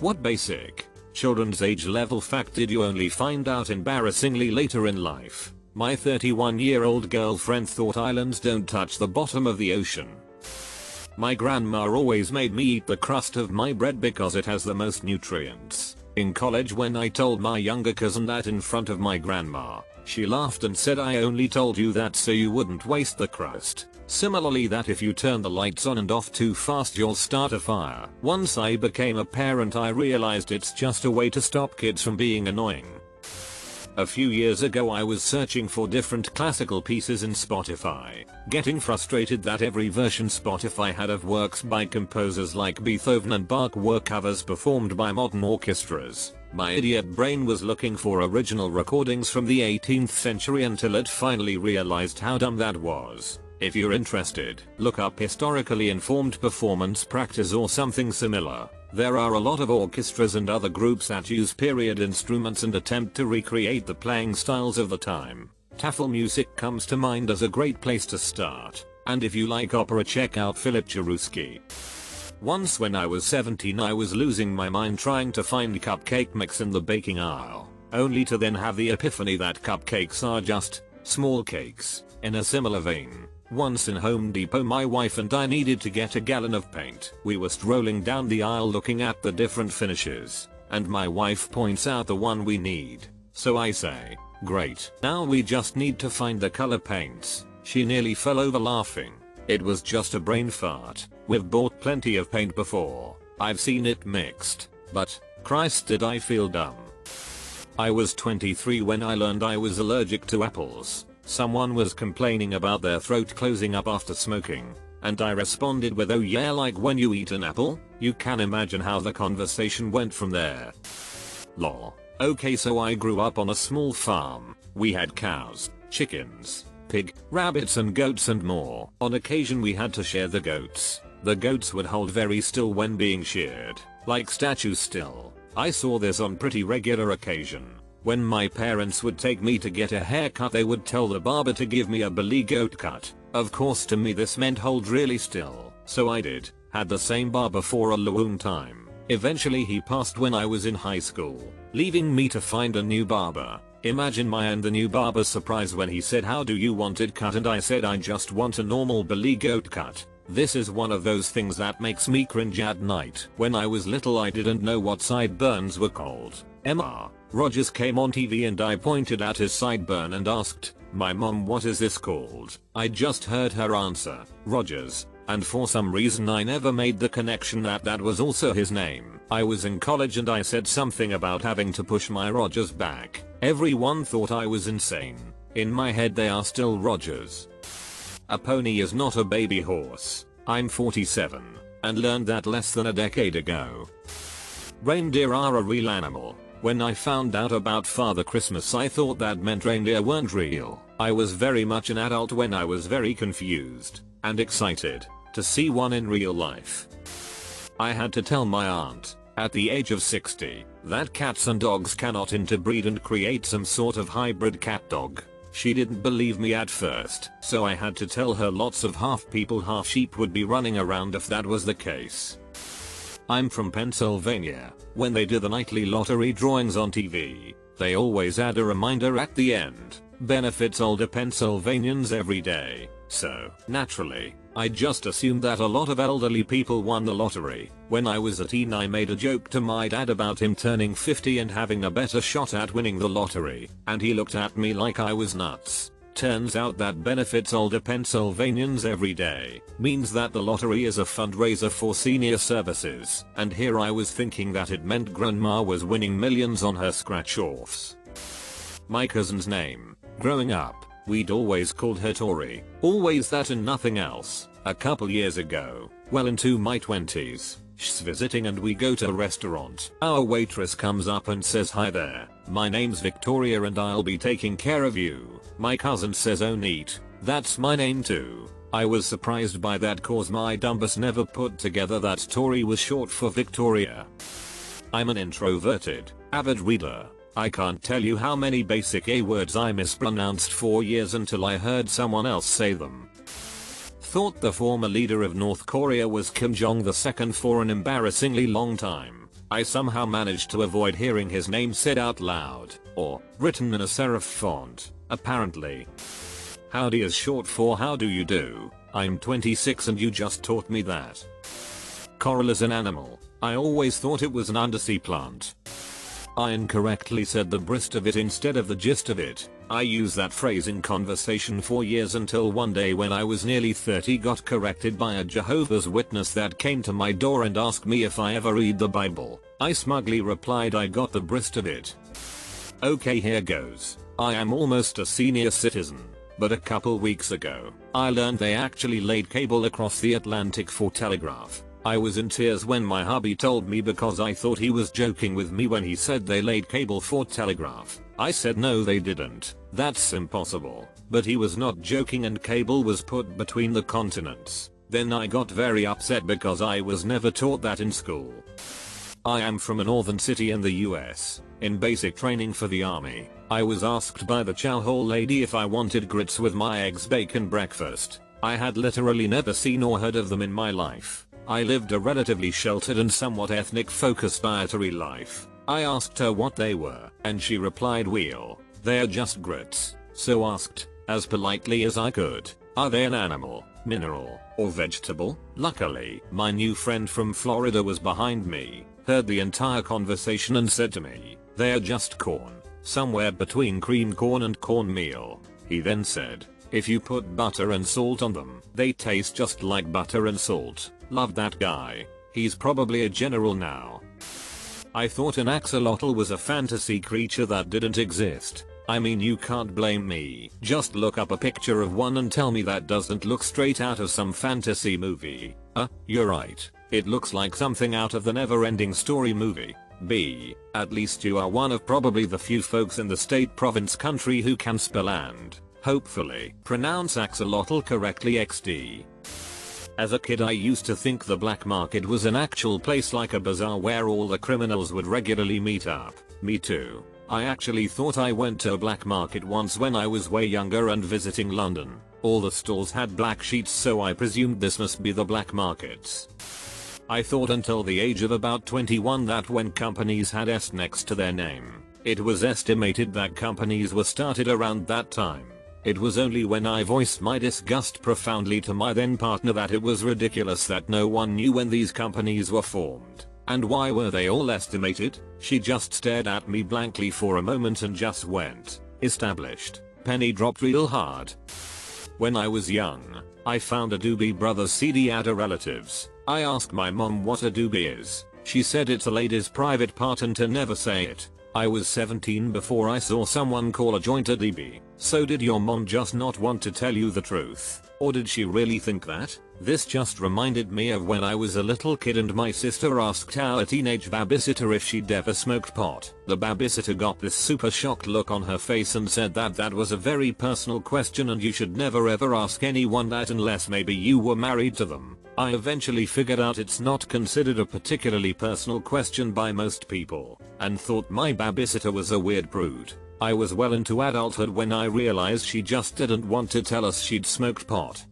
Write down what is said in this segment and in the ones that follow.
What basic children's age level fact did you only find out embarrassingly later in life? My 31-year-old girlfriend thought islands don't touch the bottom of the ocean. My grandma always made me eat the crust of my bread because it has the most nutrients. In college, when I told my younger cousin that in front of my grandma, she laughed and said, "I only told you that so you wouldn't waste the crust." Similarly, that if you turn the lights on and off too fast you'll start a fire. Once I became a parent I realized it's just a way to stop kids from being annoying. A few years ago I was searching for different classical pieces in Spotify, getting frustrated that every version Spotify had of works by composers like Beethoven and Bach were covers performed by modern orchestras. My idiot brain was looking for original recordings from the 18th century until it finally realized how dumb that was. If you're interested, look up historically informed performance practice or something similar. There are a lot of orchestras and other groups that use period instruments and attempt to recreate the playing styles of the time. Tafel music comes to mind as a great place to start. And if you like opera, check out Philip Cheruski. Once when I was 17 I was losing my mind trying to find cupcake mix in the baking aisle, only to then have the epiphany that cupcakes are just small cakes. In a similar vein, once in Home Depot my wife and I needed to get a gallon of paint. We were strolling down the aisle looking at the different finishes, and my wife points out the one we need. So I say, "Great, now we just need to find the color paints." She nearly fell over laughing. It was just a brain fart. We've bought plenty of paint before. I've seen it mixed. But, Christ, did I feel dumb. I was 23 when I learned I was allergic to apples. Someone was complaining about their throat closing up after smoking, and I responded with, "Oh yeah, like when you eat an apple?" You can imagine how the conversation went from there. Lol. Okay, so I grew up on a small farm. We had cows, chickens, pig, rabbits and goats and more. On occasion we had to share the goats. The goats would hold very still when being sheared, like statues still. I saw this on pretty regular occasion. When my parents would take me to get a haircut they would tell the barber to give me a billy goat cut. Of course to me this meant hold really still, so I did. Had the same barber for a long time. Eventually he passed when I was in high school, leaving me to find a new barber. Imagine my and the new barber's surprise when he said, "How do you want it cut?" and I said, "I just want a normal billy goat cut." This is one of those things that makes me cringe at night. When I was little I didn't know what sideburns were called. Emma Rogers came on TV and I pointed at his sideburn and asked my mom, "What is this called?" I just heard her answer, "Rogers," and for some reason I never made the connection that that was also his name. I was in college and I said something about having to push my Rogers back. Everyone thought I was insane. In my head they are still Rogers. A pony is not a baby horse. I'm 47 and learned that less than a decade ago. Reindeer are a real animal. When I found out about Father Christmas I thought that meant reindeer weren't real. I was very much an adult when I was very confused and excited to see one in real life. I had to tell my aunt, at the age of 60, that cats and dogs cannot interbreed and create some sort of hybrid cat dog. She didn't believe me at first, so I had to tell her lots of half people half sheep would be running around if that was the case. I'm from Pennsylvania. When they do the nightly lottery drawings on TV, they always add a reminder at the end. Benefits older Pennsylvanians every day. So, naturally, I just assumed that a lot of elderly people won the lottery. When I was a teen I made a joke to my dad about him turning 50 and having a better shot at winning the lottery, and he looked at me like I was nuts. Turns out that benefits older Pennsylvanians every day means that the lottery is a fundraiser for senior services, and here I was thinking that it meant grandma was winning millions on her scratch-offs. My cousin's name. Growing up, we'd always called her Tori. Always that and nothing else. A couple years ago, well into my 20s, she's visiting and we go to a restaurant. Our waitress comes up and says, "Hi there, my name's Victoria and I'll be taking care of you." My cousin says, "Oh neat, that's my name too." I was surprised by that cause my dumbass never put together that Tori was short for Victoria. I'm an introverted, avid reader. I can't tell you how many basic A words I mispronounced for years until I heard someone else say them. Thought the former leader of North Korea was Kim Jong-il for an embarrassingly long time. I somehow managed to avoid hearing his name said out loud, or written in a serif font, apparently. Howdy is short for how do you do. I'm 26 and you just taught me that. Coral is an animal. I always thought it was an undersea plant. I incorrectly said the brist of it instead of the gist of it. I used that phrase in conversation for years until one day when I was nearly 30 got corrected by a Jehovah's Witness that came to my door and asked me if I ever read the Bible. I smugly replied I got the brist of it. Okay, here goes. I am almost a senior citizen, but a couple weeks ago, I learned they actually laid cable across the Atlantic for telegraph. I was in tears when my hubby told me because I thought he was joking with me when he said they laid cable for telegraph. I said no they didn't, that's impossible. But he was not joking and cable was put between the continents. Then I got very upset because I was never taught that in school. I am from a northern city in the US. In basic training for the army, I was asked by the chow hall lady if I wanted grits with my eggs bacon breakfast. I had literally never seen or heard of them in my life. I lived a relatively sheltered and somewhat ethnic focused dietary life. I asked her what they were, and she replied well, they're just grits. So asked, as politely as I could, are they an animal, mineral, or vegetable? Luckily, my new friend from Florida was behind me, heard the entire conversation and said to me, they're just corn, somewhere between cream corn and cornmeal. He then said, if you put butter and salt on them, they taste just like butter and salt. Love that guy. He's probably a general now. I thought an axolotl was a fantasy creature that didn't exist. I mean you can't blame me. Just look up a picture of one and tell me that doesn't look straight out of some fantasy movie. You're right. It looks like something out of the Never-Ending Story movie. B. At least you are one of probably the few folks in the state province country who can spell and, hopefully, pronounce axolotl correctly XD. As a kid I used to think the black market was an actual place like a bazaar where all the criminals would regularly meet up. Me too. I actually thought I went to a black market once when I was way younger and visiting London. All the stalls had black sheets so I presumed this must be the black markets. I thought until the age of about 21 that when companies had S next to their name, it was estimated that companies were started around that time. It was only when I voiced my disgust profoundly to my then partner that it was ridiculous that no one knew when these companies were formed. And why were they all estimated? She just stared at me blankly for a moment and just went, established. Penny dropped real hard. When I was young, I found a Doobie Brothers CD at a relative's. I asked my mom what a doobie is. She said it's a lady's private part and to never say it. I was 17 before I saw someone call a joint a DB. So did your mom just not want to tell you the truth? Or did she really think that? This just reminded me of when I was a little kid and my sister asked our teenage babysitter if she'd ever smoked pot. The babysitter got this super shocked look on her face and said that that was a very personal question and you should never ever ask anyone that unless maybe you were married to them. I eventually figured out it's not considered a particularly personal question by most people, and thought my babysitter was a weird prude. I was well into adulthood when I realized she just didn't want to tell us she'd smoked pot.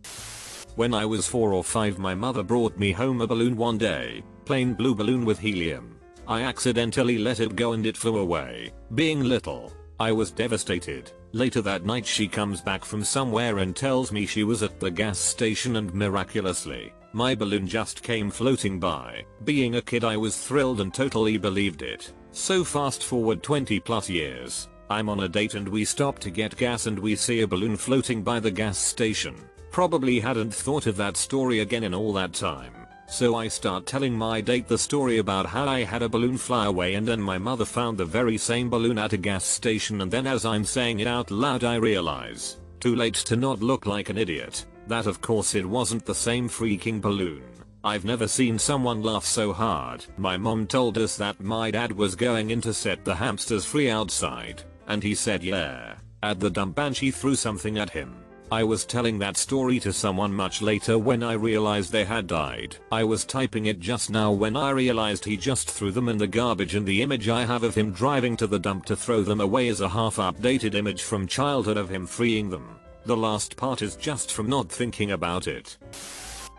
When I was 4 or 5 my mother brought me home a balloon one day, plain blue balloon with helium. I accidentally let it go and it flew away. Being little, I was devastated. Later that night she comes back from somewhere and tells me she was at the gas station and miraculously, my balloon just came floating by. Being a kid I was thrilled and totally believed it. So fast forward 20 plus years. I'm on a date and we stop to get gas and we see a balloon floating by the gas station. Probably hadn't thought of that story again in all that time. So I start telling my date the story about how I had a balloon fly away and then my mother found the very same balloon at a gas station, and then as I'm saying it out loud I realize, too late to not look like an idiot, that of course it wasn't the same freaking balloon. I've never seen someone laugh so hard. My mom told us that my dad was going in to set the hamsters free outside, and he said yeah, at the dump, and she threw something at him. I was telling that story to someone much later when I realized they had died. I was typing it just now when I realized he just threw them in the garbage, and the image I have of him driving to the dump to throw them away is a half updated image from childhood of him freeing them. The last part is just from not thinking about it.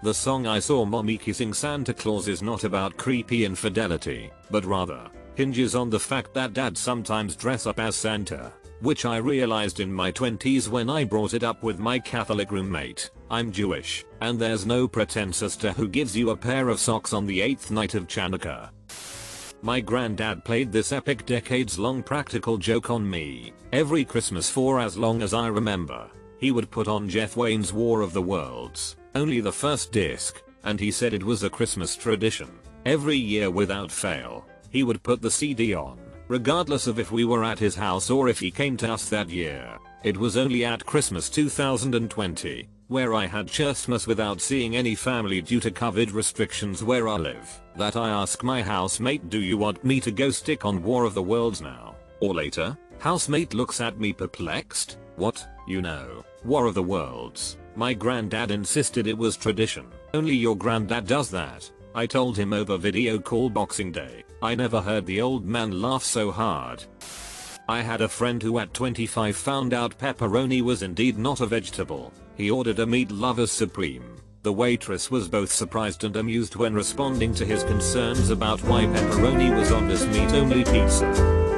The song I Saw Mommy Kissing Santa Claus is not about creepy infidelity, but rather hinges on the fact that dads sometimes dress up as Santa, which I realized in my 20s when I brought it up with my Catholic roommate. I'm Jewish, and there's no pretense as to who gives you a pair of socks on the 8th night of Chanukah. My granddad played this epic decades-long practical joke on me. Every Christmas for as long as I remember, he would put on Jeff Wayne's War of the Worlds, only the first disc, and he said it was a Christmas tradition. Every year without fail, he would put the CD on, regardless of if we were at his house or if he came to us that year. It was only at Christmas 2020, where I had Christmas without seeing any family due to COVID restrictions where I live, that I asked my housemate, do you want me to go stick on War of the Worlds now, or later? Housemate looks at me perplexed. What, you know, War of the Worlds? My granddad insisted it was tradition. Only your granddad does that. I told him over video call Boxing Day. I never heard the old man laugh so hard. I had a friend who at 25 found out pepperoni was indeed not a vegetable. He ordered a meat lover's supreme. The waitress was both surprised and amused when responding to his concerns about why pepperoni was on this meat-only pizza.